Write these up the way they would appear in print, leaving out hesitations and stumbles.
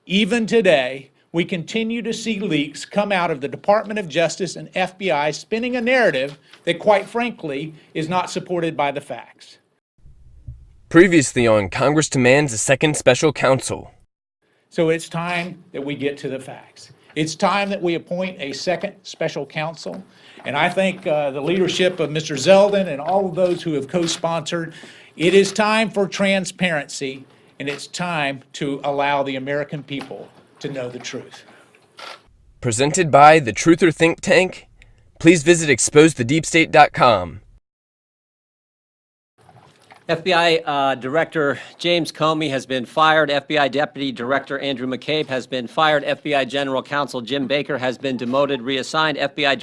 Even today, we continue to see leaks come out of the Department of Justice and FBI spinning a narrative that, quite frankly, is not supported by the facts. Previously on Congress Demands a Second Special Counsel. So it's time that we get to the facts. It's time that we appoint a second special counsel. And I think the leadership of Mr. Zeldin and all of those who have co-sponsored, it is time for transparency, and it's time to allow the American people to know the truth. Presented by the Truther Think Tank. Please visit exposethedeepstate.com. FBI Director James Comey has been fired. FBI Deputy Director Andrew McCabe has been fired. FBI General Counsel Jim Baker has been demoted, reassigned. FBI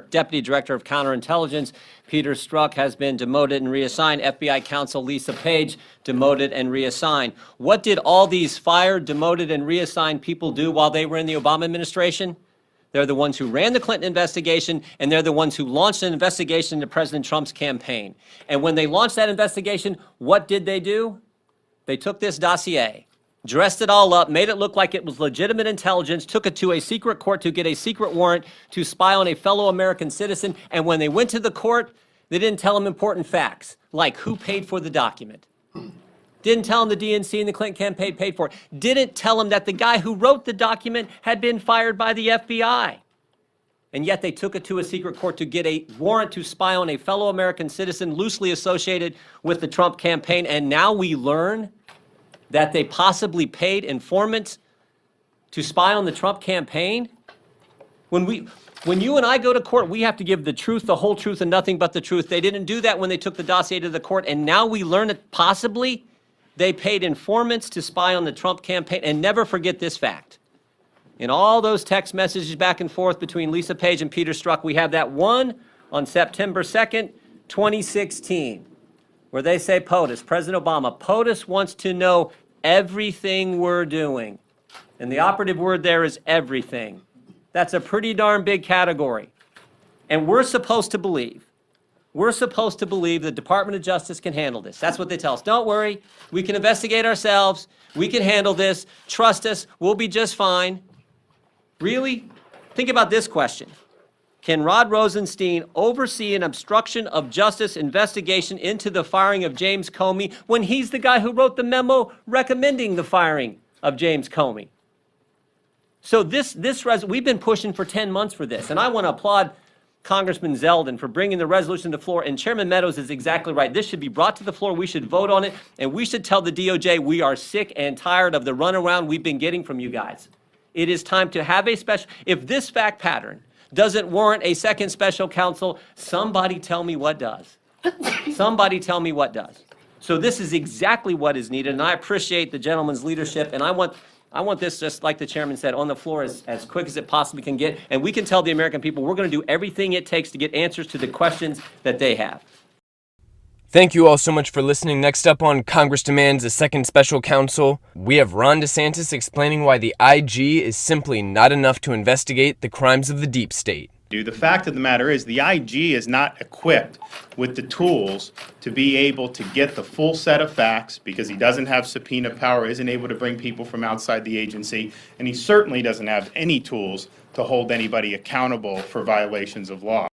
Deputy Director of Counterintelligence Peter Strzok has been demoted and reassigned. FBI Counsel Lisa Page demoted and reassigned. What did all these fired, demoted, and reassigned people do while they were in the Obama administration? They're the ones who ran the Clinton investigation, and they're the ones who launched an investigation into President Trump's campaign. And when they launched that investigation, what did they do? They took this dossier, dressed it all up, made it look like it was legitimate intelligence, took it to a secret court to get a secret warrant to spy on a fellow American citizen. And when they went to the court, they didn't tell them important facts, like who paid for the document. Didn't tell him the DNC and the Clinton campaign paid for it. Didn't tell him that the guy who wrote the document had been fired by the FBI. And yet they took it to a secret court to get a warrant to spy on a fellow American citizen loosely associated with the Trump campaign. And now we learn that they possibly paid informants to spy on the Trump campaign. When you and I go to court, we have to give the truth, the whole truth, and nothing but the truth. They didn't do that when they took the dossier to the court. And now we learn that possibly they paid informants to spy on the Trump campaign. And never forget this fact. In all those text messages back and forth between Lisa Page and Peter Strzok, we have that one on September 2nd, 2016, where they say, POTUS, President Obama, POTUS wants to know everything we're doing. And the operative word there is everything. That's a pretty darn big category. And we're supposed to believe the Department of Justice can handle this. That's what they tell us. Don't worry, we can investigate ourselves. We can handle this. Trust us, we'll be just fine. Really? Think about this question. Can Rod Rosenstein oversee an obstruction of justice investigation into the firing of James Comey when he's the guy who wrote the memo recommending the firing of James Comey? So we've been pushing for 10 months for this, and I want to applaud Congressman Zeldin for bringing the resolution to the floor, and Chairman Meadows is exactly right. This should be brought to the floor. We should vote on it, and we should tell the DOJ we are sick and tired of the runaround we've been getting from you guys. It is time to have a special, if this fact pattern doesn't warrant a second special counsel, somebody tell me what does. Somebody tell me what does. So this is exactly what is needed, and I appreciate the gentleman's leadership, and I want this, just like the chairman said, on the floor as quick as it possibly can get, and we can tell the American people we're going to do everything it takes to get answers to the questions that they have. Thank you all so much for listening. Next up on Congress Demands a Second Special Counsel, we have Ron DeSantis explaining why the IG is simply not enough to investigate the crimes of the deep state. The fact of the matter is the IG is not equipped with the tools to be able to get the full set of facts because he doesn't have subpoena power, isn't able to bring people from outside the agency, and he certainly doesn't have any tools to hold anybody accountable for violations of law.